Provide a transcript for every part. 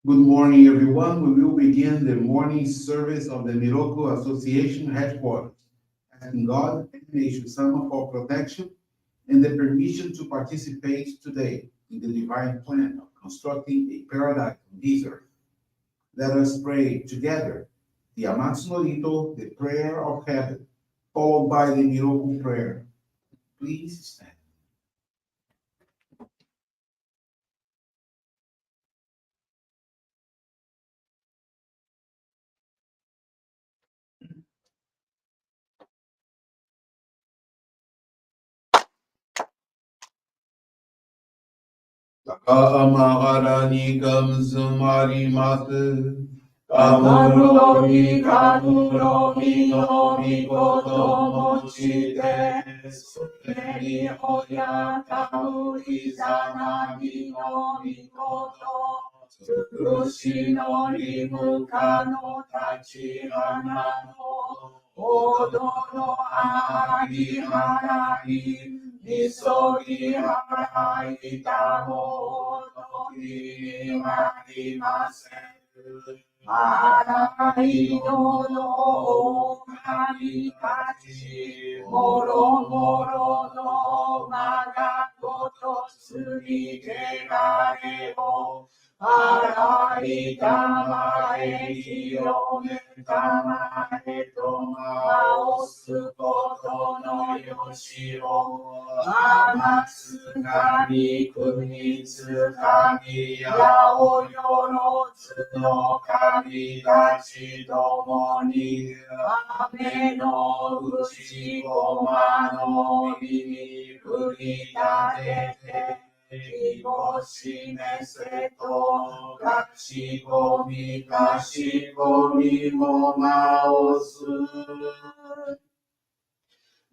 Good morning, everyone. We will begin the morning service of the Miroku Association headquarters, asking God and Meishu-sama for protection and the permission to participate today in the divine plan of constructing a paradise on this earth. Let us pray together the Amatsu-Norito, the prayer of heaven, followed by the Miroku prayer. Please stand. Amaharani Kamsumarimasu. Kamuromi kamuromi no mikoto mochite suteni oya kamu izanami no mikoto tsukushi no rimuka no tachihana no odo no ari harai misogi harai tamo no himarimasen Araino no kamikachi, moro moro no magakoto suri kegarebo, arai tamae kirome tamae tomaosu koto no yoshiro, amatsu kami kunitsu kami yao yorotsu no kami dachi domo ni ame no uchi goma no mimi furitate Hiroshime to kashikomi mo maosu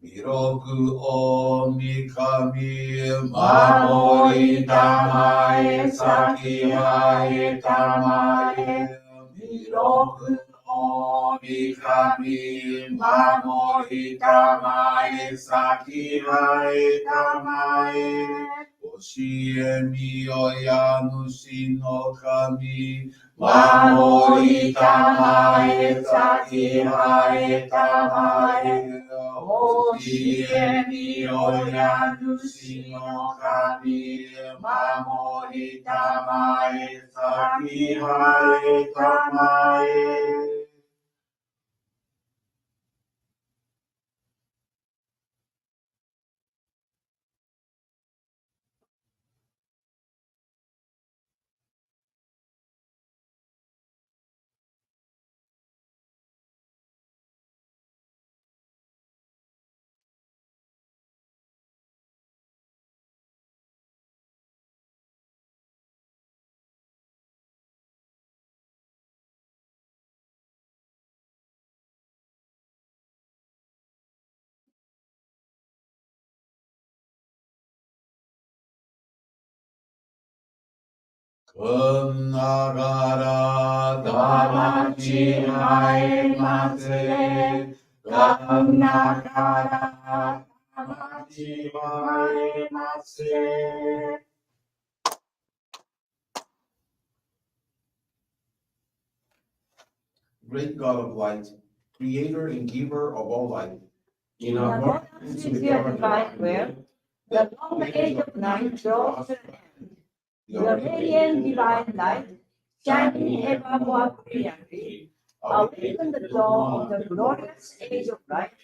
Miroku o mikami mamori tamae sakihae tamae Miroku o mikami mamori tamae sakihae tamae Oshie mi oyanushi no kami mamori tamae sakihae tamae Oshie mi oyanushi no kami mamori tamae sakihae tamae Nagara Damachi Haemase Nagara Damachi Haemase. Great God of light, creator and giver of all life, in accordance with your divine will, the long age of night draws to an end. Your radiant divine light, shining ever more brilliantly, awaken the dawn of the glorious age of light,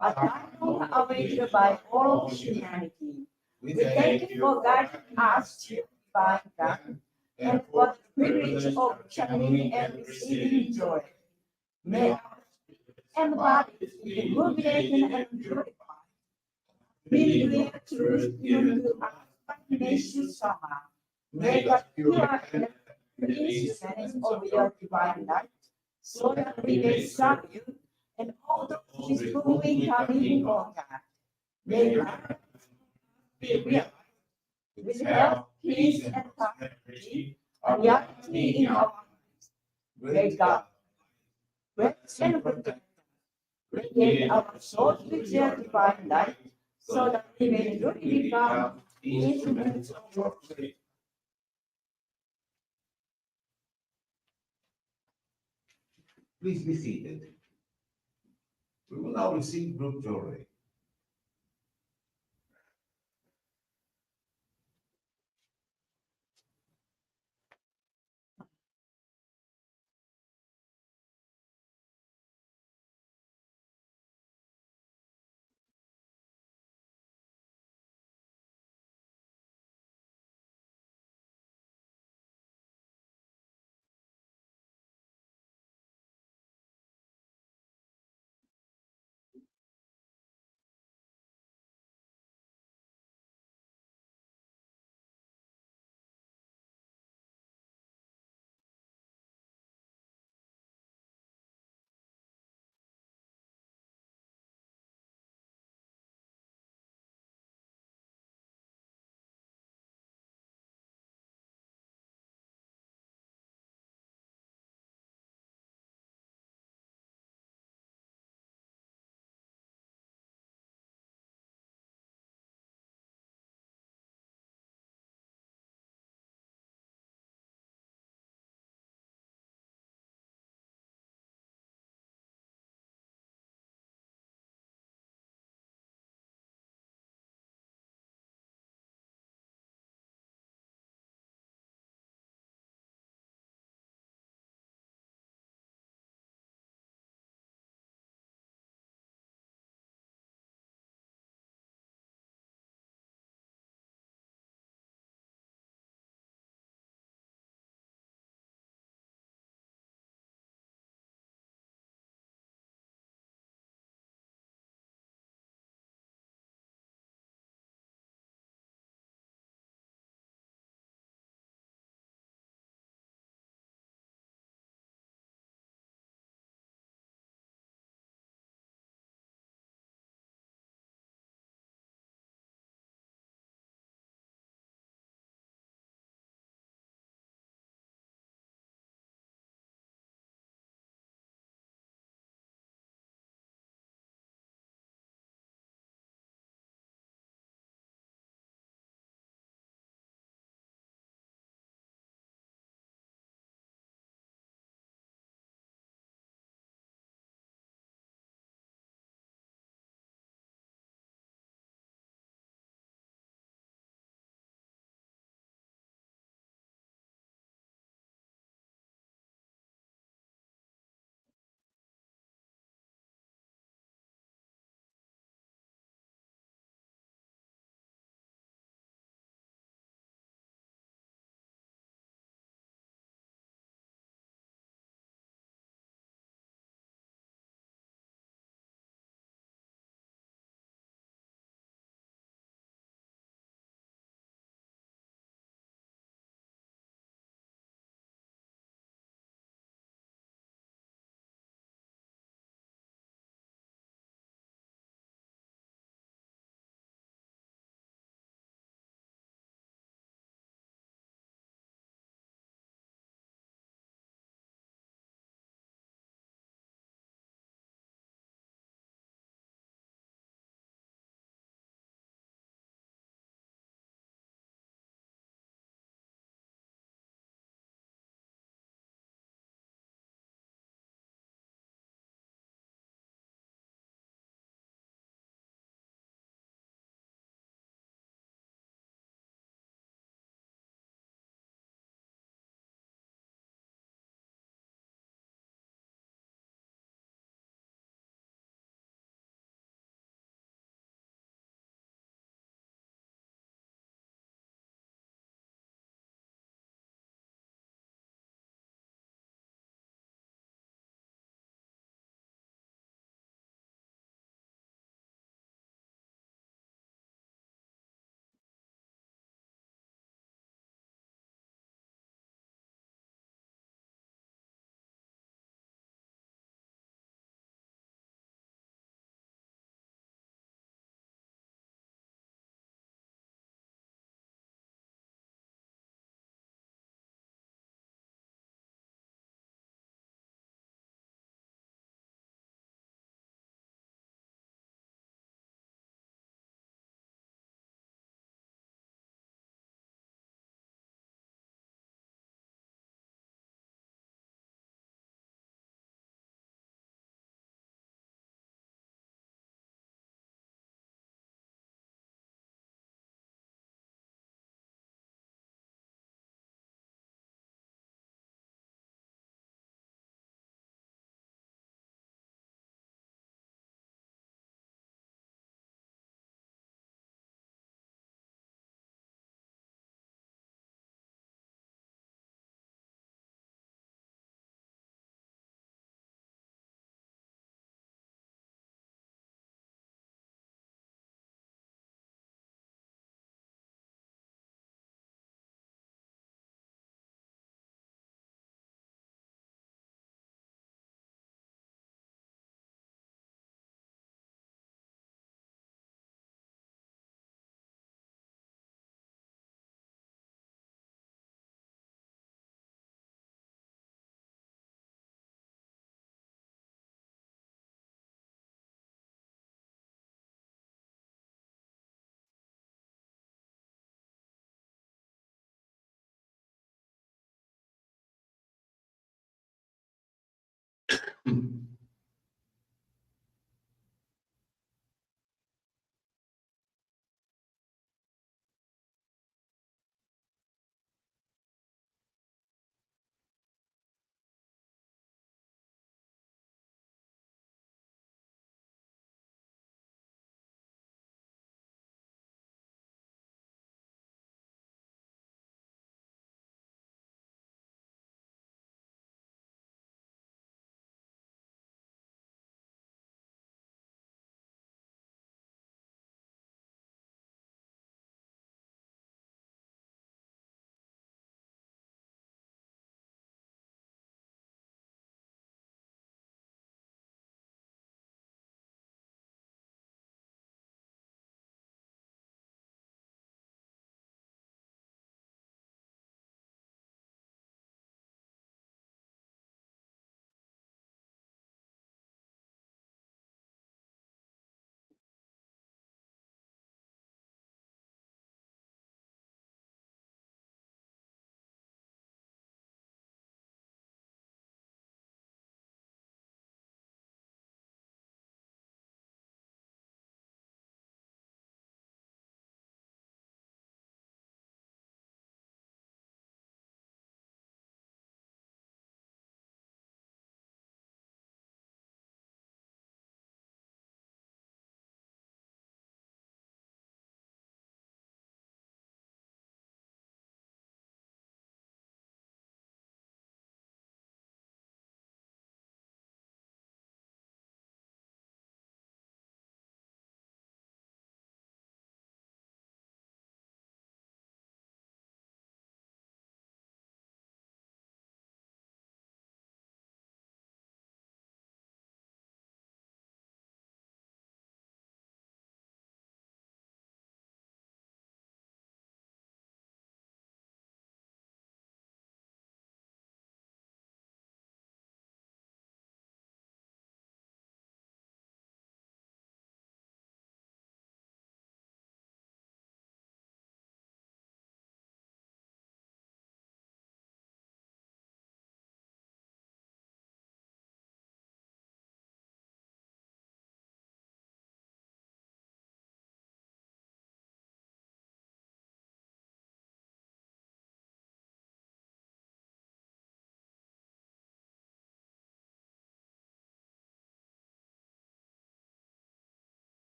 a time long awaited by all of humanity. We thank you for guiding us to your divine plan and for the privilege of chanting and receiving joy. May our and bodies be illuminated and purified. Reveal truth given to us by Meishu-sama. Make us pure and instruments of your divine light, so that we may serve you and all those with whom we come in contact. May God be realized with health, peace, and prosperity, a reality in our lives. May God bless and protect. Regain our souls with your divine light, so that we may truly become instruments of your faith. Please be seated. We will now receive Group Johrei.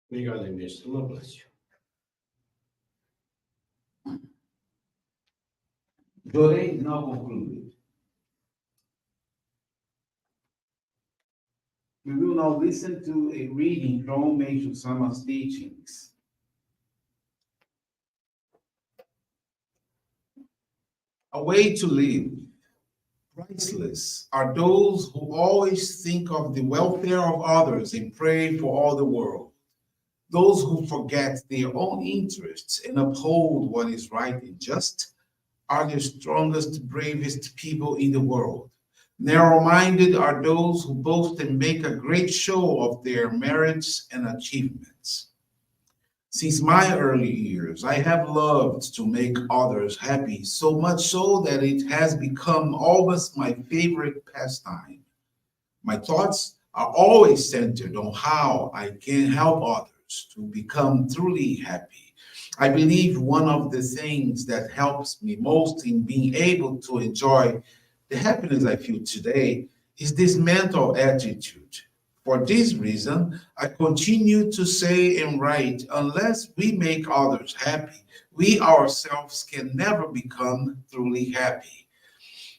May God and Meishu-sama bless you. Johrei is now concluded. We will now listen to a reading from Meishu-sama's teachings. A way to live. Priceless are those who always think of the welfare of others and pray for all the world. Those who forget their own interests and uphold what is right and just are the strongest, bravest people in the world. Narrow minded are those who boast and make a great show of their merits and achievements. Since my early years, I have loved to make others happy, so much so that it has become almost my favorite pastime. My thoughts are always centered on how I can help others to become truly happy. I believe one of the things that helps me most in being able to enjoy the happiness I feel today is this mental attitude. For this reason, I continue to say and write, unless we make others happy, we ourselves can never become truly happy.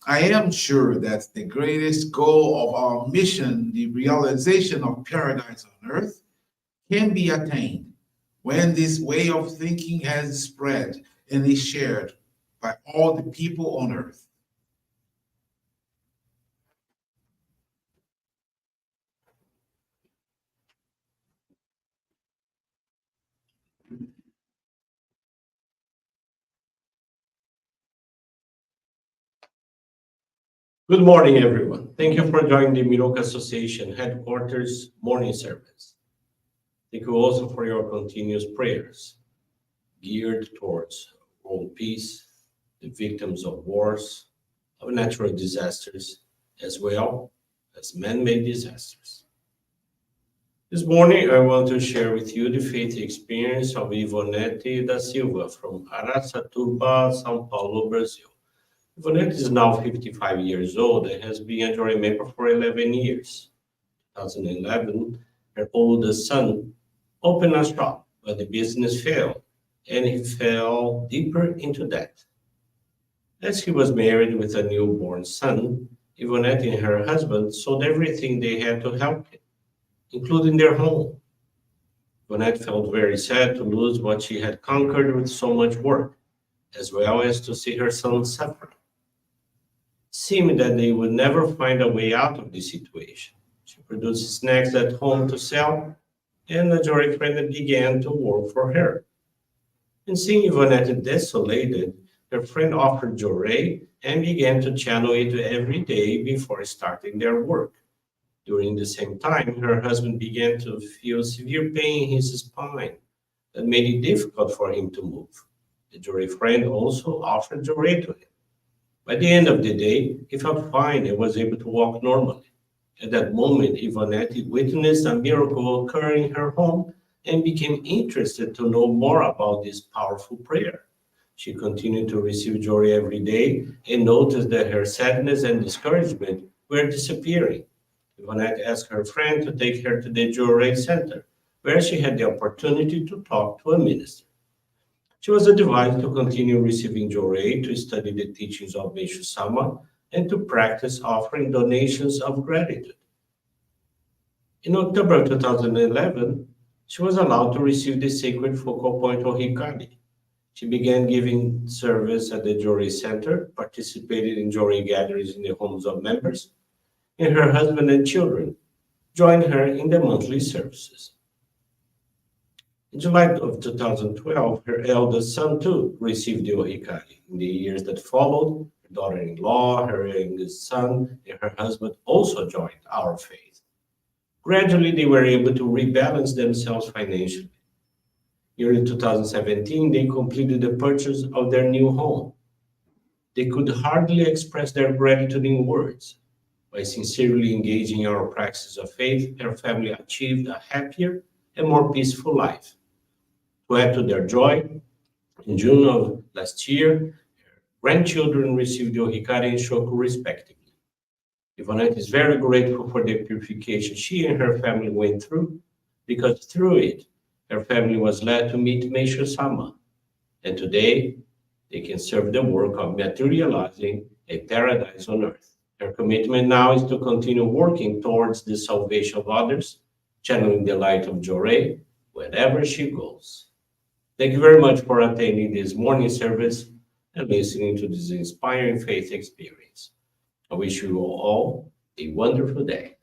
I am sure that the greatest goal of our mission, the realization of paradise on earth, can be attained when this way of thinking has spread and is shared by all the people on earth. Good morning, everyone. Thank you for joining the Miroku Association headquarters morning service. Thank you also for your continuous prayers geared towards world peace, the victims of wars, of natural disasters, as well as man-made disasters. This morning, I want to share with you the faith experience of Ivonete da Silva from Araçatuba, São Paulo, Brazil. Ivonete is now 55 years old and has been a Johrei member for 11 years. 2011, her oldest son opened a shop, but the business failed, and he fell deeper into debt. As he was married with a newborn son, Ivonete and her husband sold everything they had to help him, including their home. Ivonete felt very sad to lose what she had conquered with so much work, as well as to see her son suffer. Seemed that they would never find a way out of this situation. She produced snacks at home to sell, and a Johrei friend began to work for her. And seeing Ivonete desolated, her friend offered Johrei and began to channel it every day before starting their work. During the same time, her husband began to feel severe pain in his spine that made it difficult for him to move. The Johrei friend also offered Johrei to him. By the end of the day, he felt fine and was able to walk normally. At that moment, Ivonete witnessed a miracle occur in her home and became interested to know more about this powerful prayer. She continued to receive Johrei every day and noticed that her sadness and discouragement were disappearing. Ivonete asked her friend to take her to the Johrei Center, where she had the opportunity to talk to a minister. She was advised to continue receiving Johrei, to study the teachings of Meishu-sama, and to practice offering donations of gratitude. In October 2011, she was allowed to receive the sacred focal point of Hikari. She began giving service at the Johrei Center, participated in Johrei gatherings in the homes of members, and her husband and children joined her in the monthly services. In July of 2012, her eldest son too received the Ohikari. In the years that followed, her daughter-in-law, her youngest son, and her husband also joined our faith. Gradually, they were able to rebalance themselves financially. Early 2017, they completed the purchase of their new home. They could hardly express their gratitude in words. By sincerely engaging in our practice of faith, her family achieved a happier and more peaceful life. To add to their joy, in June of last year, grandchildren received the Ohikari and Shoku respectively. Ivonete is very grateful for the purification she and her family went through, because through it, her family was led to meet Meishu-sama, and today they can serve the work of materializing a paradise on earth. Her commitment now is to continue working towards the salvation of others, channeling the light of Johrei wherever she goes. Thank you very much for attending this morning service. and listening to this inspiring faith experience. I wish you all a wonderful day.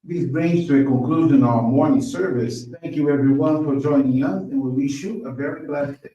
This brings to a conclusion our morning service. Thank you everyone for joining us, and we wish you a very blessed day.